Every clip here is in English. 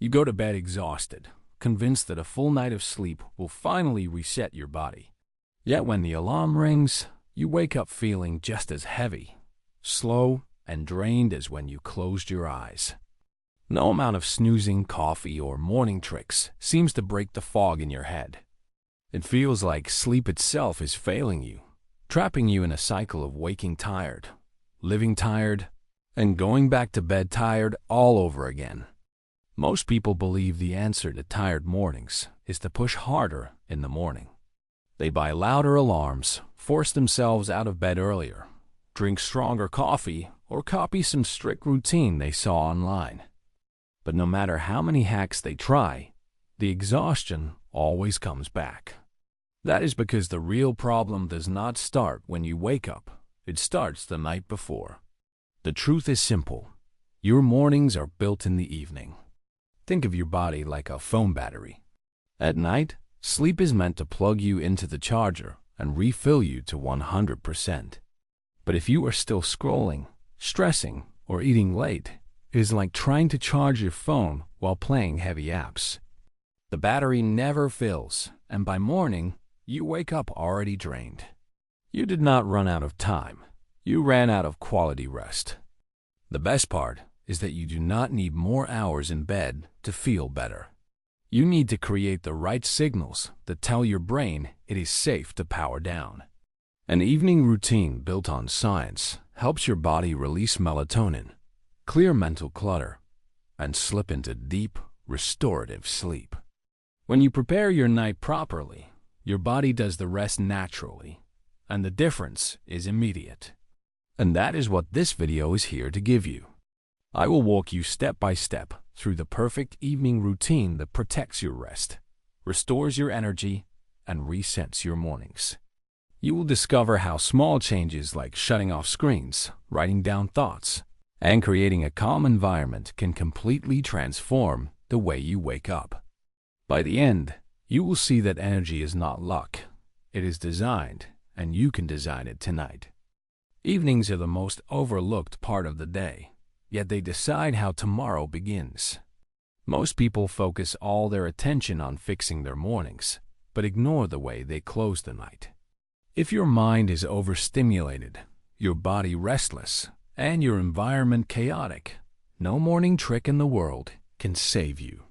You go to bed exhausted, convinced that a full night of sleep will finally reset your body. Yet when the alarm rings, you wake up feeling just as heavy, slow, and drained as when you closed your eyes. No amount of snoozing, coffee, or morning tricks seems to break the fog in your head. It feels like sleep itself is failing you, trapping you in a cycle of waking tired, living tired, and going back to bed tired all over again. Most people believe the answer to tired mornings is to push harder in the morning. They buy louder alarms, force themselves out of bed earlier, drink stronger coffee, or copy some strict routine they saw online. But no matter how many hacks they try, the exhaustion always comes back. That is because the real problem does not start when you wake up. It starts the night before. The truth is simple. Your mornings are built in the evening. Think of your body like a phone battery. At night, sleep is meant to plug you into the charger and refill you to 100%. But if you are still scrolling, stressing, or eating late, it is like trying to charge your phone while playing heavy apps. The battery never fills, and by morning, you wake up already drained. You did not run out of time. You ran out of quality rest. The best part is that you do not need more hours in bed to feel better. You need to create the right signals that tell your brain it is safe to power down. An evening routine built on science helps your body release melatonin, clear mental clutter, and slip into deep, restorative sleep. When you prepare your night properly, your body does the rest naturally, and the difference is immediate. And that is what this video is here to give you. I will walk you step by step through the perfect evening routine that protects your rest, restores your energy, and resets your mornings. You will discover how small changes like shutting off screens, writing down thoughts, and creating a calm environment can completely transform the way you wake up. By the end, you will see that energy is not luck. It is designed, and you can design it tonight. Evenings are the most overlooked part of the day, yet they decide how tomorrow begins. Most people focus all their attention on fixing their mornings, but ignore the way they close the night. If your mind is overstimulated, your body restless, and your environment chaotic, no morning trick in the world can save you.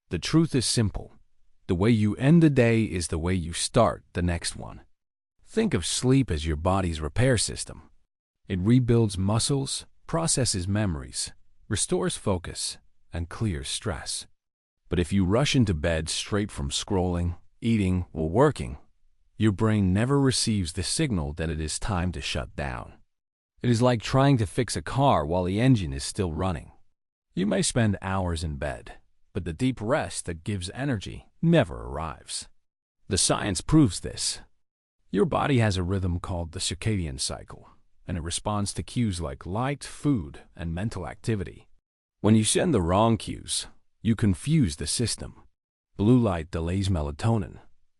The truth is simple. The way you end the day is the way you start the next one. Think of sleep as your body's repair system. It rebuilds muscles, processes memories, restores focus, and clears stress. But if you rush into bed straight from scrolling, eating, or working, your brain never receives the signal that it is time to shut down. It is like trying to fix a car while the engine is still running. You may spend hours in bed, but the deep rest that gives energy never arrives. The science proves this. Your body has a rhythm called the circadian cycle, and it responds to cues like light, food, and mental activity. When you send the wrong cues, you confuse the system. Blue light delays melatonin,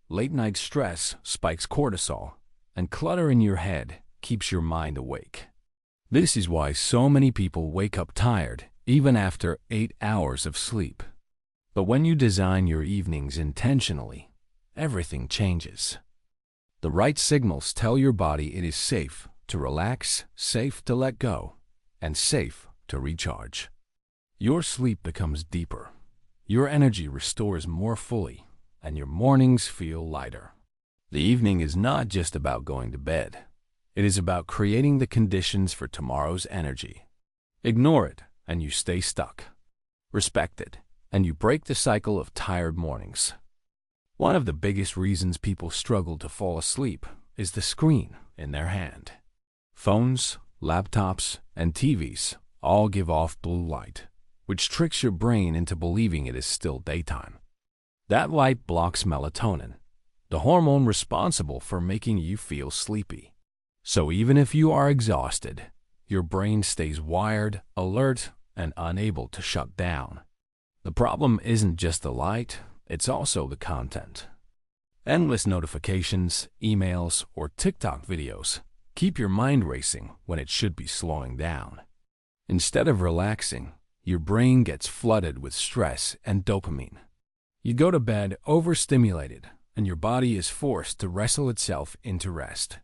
late-night stress spikes cortisol, and clutter in your head keeps your mind awake. This is why so many people wake up tired even after 8 hours of sleep. But when you design your evenings intentionally, everything changes. The right signals tell your body it is safe to relax, safe to let go, and safe to recharge. Your sleep becomes deeper, your energy restores more fully, and your mornings feel lighter. The evening is not just about going to bed. It is about creating the conditions for tomorrow's energy. Ignore it, and you stay stuck. Respect it, and you break the cycle of tired mornings. One of the biggest reasons people struggle to fall asleep is the screen in their hand. Phones, laptops, and TVs all give off blue light, which tricks your brain into believing it is still daytime. That light blocks melatonin, the hormone responsible for making you feel sleepy. So even if you are exhausted, your brain stays wired, alert, and unable to shut down. The problem isn't just the light, it's also the content. Endless notifications, emails, or TikTok videos keep your mind racing when it should be slowing down. Instead of relaxing, your brain gets flooded with stress and dopamine. You go to bed overstimulated, and your body is forced to wrestle itself into rest.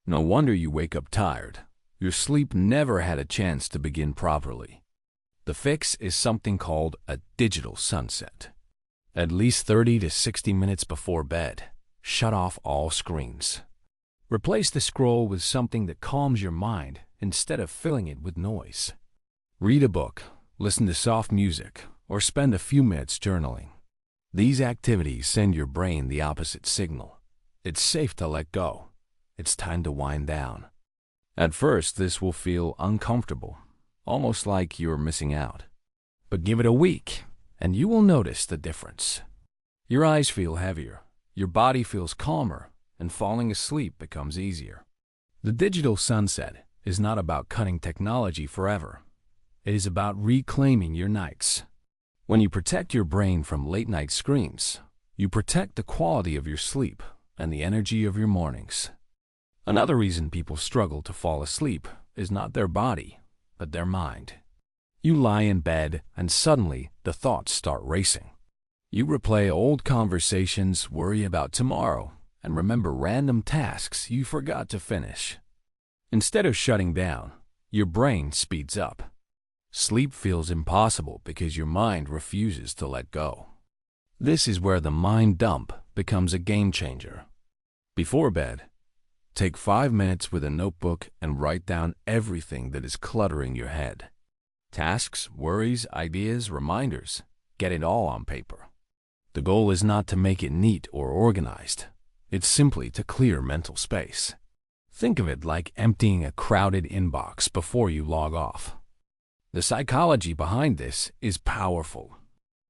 No wonder you wake up tired. Your sleep never had a chance to begin properly. The fix is something called a digital sunset. At least 30 to 60 minutes before bed, shut off all screens. Replace the scroll with something that calms your mind instead of filling it with noise. Read a book, listen to soft music, or spend a few minutes journaling. These activities send your brain the opposite signal. It's safe to let go. It's time to wind down. At first, this will feel uncomfortable, almost like you're missing out. But give it a week, and you will notice the difference. Your eyes feel heavier, your body feels calmer, and falling asleep becomes easier. The digital sunset is not about cutting technology forever. It is about reclaiming your nights. When you protect your brain from late-night screens, you protect the quality of your sleep and the energy of your mornings. Another reason people struggle to fall asleep is not their body, but their mind. You lie in bed and suddenly the thoughts start racing. You replay old conversations, worry about tomorrow, and remember random tasks you forgot to finish. Instead of shutting down, your brain speeds up. Sleep feels impossible because your mind refuses to let go. This is where the mind dump becomes a game changer. Before bed, take 5 minutes with a notebook and write down everything that is cluttering your head. Tasks, worries, ideas, reminders. Get it all on paper. The goal is not to make it neat or organized. It's simply to clear mental space. Think of it like emptying a crowded inbox before you log off. The psychology behind this is powerful.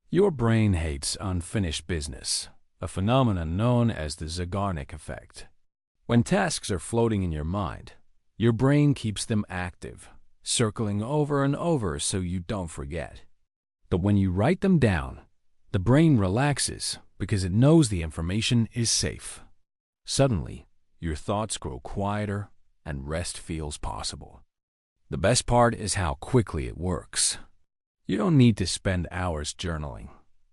Your brain hates unfinished business, a phenomenon known as the Zeigarnik effect. When tasks are floating in your mind, your brain keeps them active, circling over and over so you don't forget. But when you write them down, the brain relaxes because it knows the information is safe. Suddenly, your thoughts grow quieter and rest feels possible. The best part is how quickly it works. You don't need to spend hours journaling.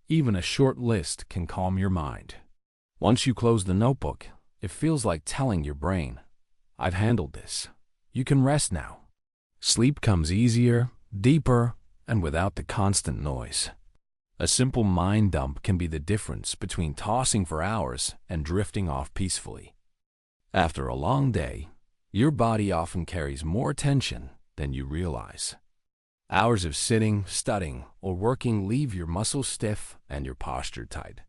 Even a short list can calm your mind. Once you close the notebook, it feels like telling your brain, "I've handled this. You can rest now." Sleep comes easier, deeper, and without the constant noise. A simple mind dump can be the difference between tossing for hours and drifting off peacefully. After a long day, your body often carries more tension than you realize. Hours of sitting, studying, or working leave your muscles stiff and your posture tight.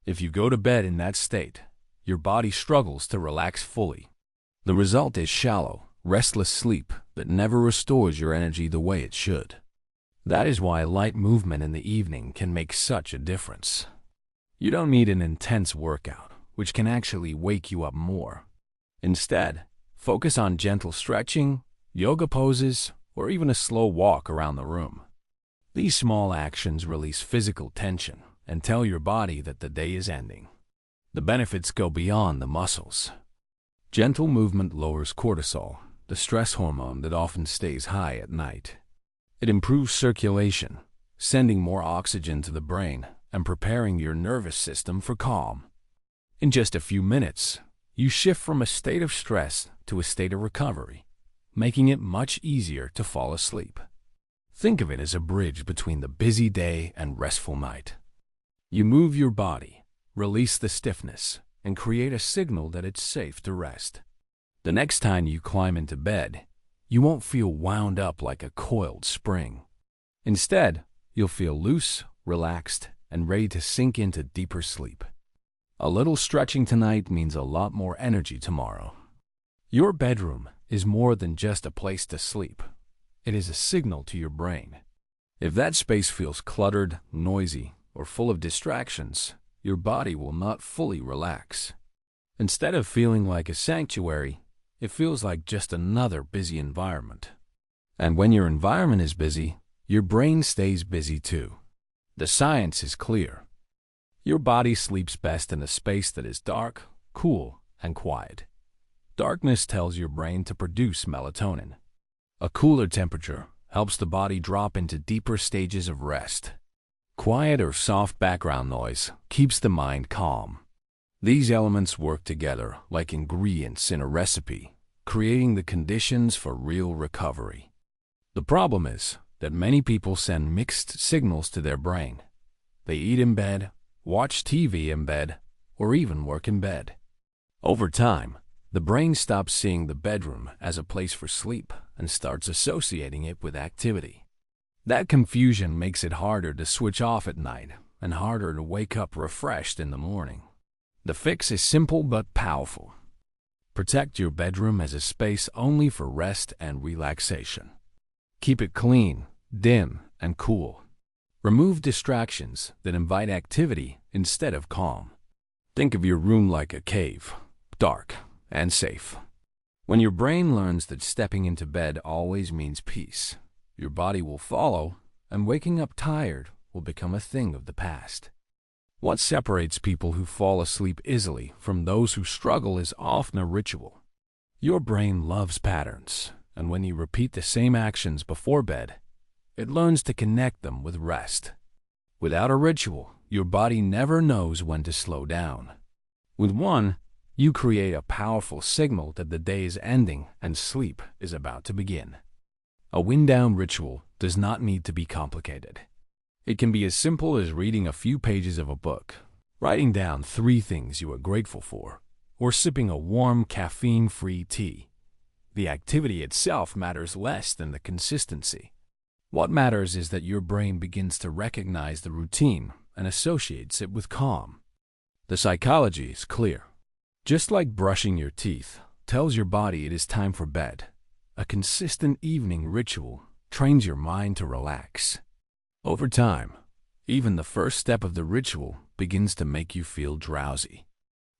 If you go to bed in that state, your body struggles to relax fully. The result is shallow, restless sleep that never restores your energy the way it should. That is why light movement in the evening can make such a difference. You don't need an intense workout, which can actually wake you up more. Instead, focus on gentle stretching, yoga poses, or even a slow walk around the room. These small actions release physical tension and tell your body that the day is ending. The benefits go beyond the muscles. Gentle movement lowers cortisol, the stress hormone that often stays high at night. It improves circulation, sending more oxygen to the brain and preparing your nervous system for calm. In just a few minutes, you shift from a state of stress to a state of recovery, making it much easier to fall asleep. Think of it as a bridge between the busy day and restful night. You move your body, release the stiffness, and create a signal that it's safe to rest. The next time you climb into bed, you won't feel wound up like a coiled spring. Instead, you'll feel loose, relaxed, and ready to sink into deeper sleep. A little stretching tonight means a lot more energy tomorrow. Your bedroom is more than just a place to sleep. It is a signal to your brain. If that space feels cluttered, noisy, or full of distractions, your body will not fully relax. Instead of feeling like a sanctuary, it feels like just another busy environment. And when your environment is busy, your brain stays busy too. The science is clear. Your body sleeps best in a space that is dark, cool, and quiet. Darkness tells your brain to produce melatonin. A cooler temperature, helps the body drop into deeper stages of rest. Quiet or soft background noise keeps the mind calm. These elements work together like ingredients in a recipe, creating the conditions for real recovery. The problem is that many people send mixed signals to their brain. They eat in bed, watch TV in bed, or even work in bed. Over time, the brain stops seeing the bedroom as a place for sleep and starts associating it with activity. That confusion makes it harder to switch off at night and harder to wake up refreshed in the morning. The fix is simple but powerful. Protect your bedroom as a space only for rest and relaxation. Keep it clean, dim, and cool. Remove distractions that invite activity instead of calm. Think of your room like a cave, dark and safe. When your brain learns that stepping into bed always means peace, your body will follow, and waking up tired will become a thing of the past. What separates people who fall asleep easily from those who struggle is often a ritual. Your brain loves patterns, and when you repeat the same actions before bed, it learns to connect them with rest. Without a ritual, your body never knows when to slow down. With one, you create a powerful signal that the day is ending and sleep is about to begin. A wind-down ritual does not need to be complicated. It can be as simple as reading a few pages of a book, writing down 3 things you are grateful for, or sipping a warm, caffeine-free tea. The activity itself matters less than the consistency. What matters is that your brain begins to recognize the routine and associates it with calm. The psychology is clear. Just like brushing your teeth tells your body it is time for bed, a consistent evening ritual trains your mind to relax. Over time, even the first step of the ritual begins to make you feel drowsy.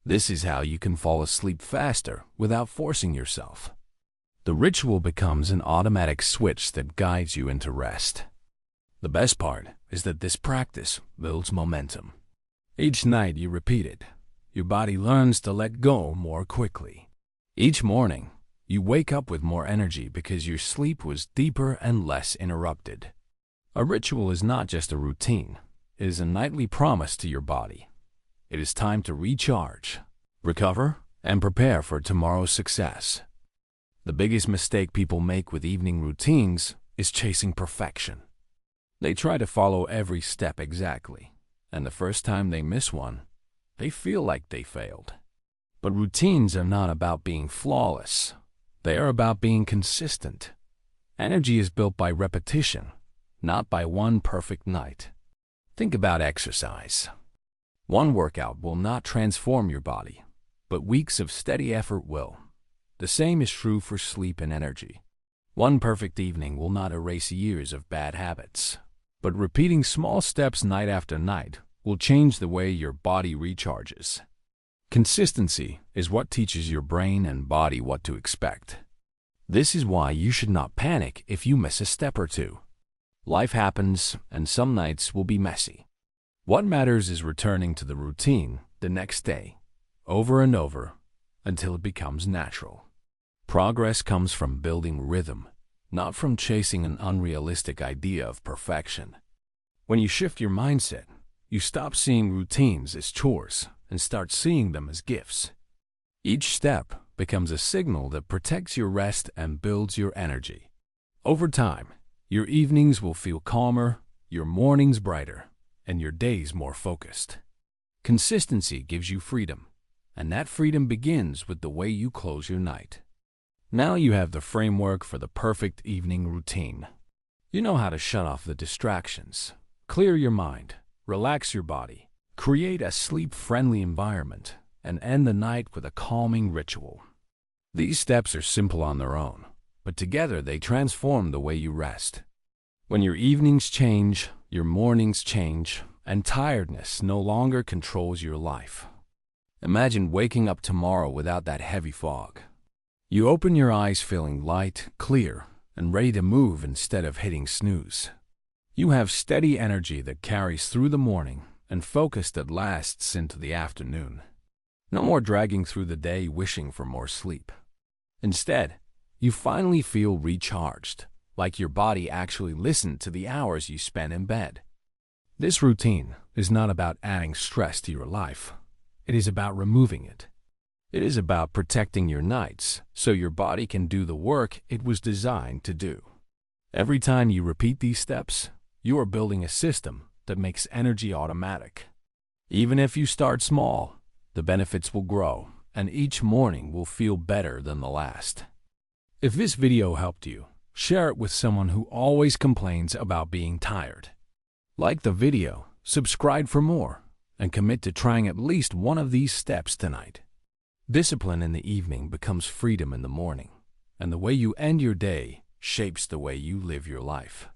This is how you can fall asleep faster without forcing yourself. The ritual becomes an automatic switch that guides you into rest. The best part is that this practice builds momentum. Each night you repeat it, your body learns to let go more quickly. Each morning, you wake up with more energy because your sleep was deeper and less interrupted. A ritual is not just a routine, it is a nightly promise to your body. It is time to recharge, recover, and prepare for tomorrow's success. The biggest mistake people make with evening routines is chasing perfection. They try to follow every step exactly, and the first time they miss one, they feel like they failed. But routines are not about being flawless. They are about being consistent. Energy is built by repetition, not by one perfect night. Think about exercise. One workout will not transform your body, but weeks of steady effort will. The same is true for sleep and energy. One perfect evening will not erase years of bad habits, but repeating small steps night after night will change the way your body recharges. Consistency is what teaches your brain and body what to expect. This is why you should not panic if you miss a step or two. Life happens, and some nights will be messy. What matters is returning to the routine the next day, over and over, until it becomes natural. Progress comes from building rhythm, not from chasing an unrealistic idea of perfection. When you shift your mindset, you stop seeing routines as chores and start seeing them as gifts. Each step becomes a signal that protects your rest and builds your energy. Over time, your evenings will feel calmer, your mornings brighter, and your days more focused. Consistency gives you freedom, and that freedom begins with the way you close your night. Now you have the framework for the perfect evening routine. You know how to shut off the distractions, clear your mind, relax your body, create a sleep-friendly environment, and end the night with a calming ritual. These steps are simple on their own, but together they transform the way you rest. When your evenings change, your mornings change, and tiredness no longer controls your life. Imagine waking up tomorrow without that heavy fog. You open your eyes feeling light, clear, and ready to move instead of hitting snooze. You have steady energy that carries through the morning and focus that lasts into the afternoon. No more dragging through the day wishing for more sleep. Instead, you finally feel recharged, like your body actually listened to the hours you spent in bed. This routine is not about adding stress to your life. It is about removing it. It is about protecting your nights so your body can do the work it was designed to do. Every time you repeat these steps, you are building a system that makes energy automatic. Even if you start small, the benefits will grow, and each morning will feel better than the last. If this video helped you, share it with someone who always complains about being tired. Like the video, subscribe for more, and commit to trying at least one of these steps tonight. Discipline in the evening becomes freedom in the morning, and the way you end your day shapes the way you live your life.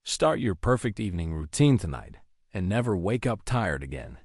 Start your perfect evening routine tonight, and never wake up tired again.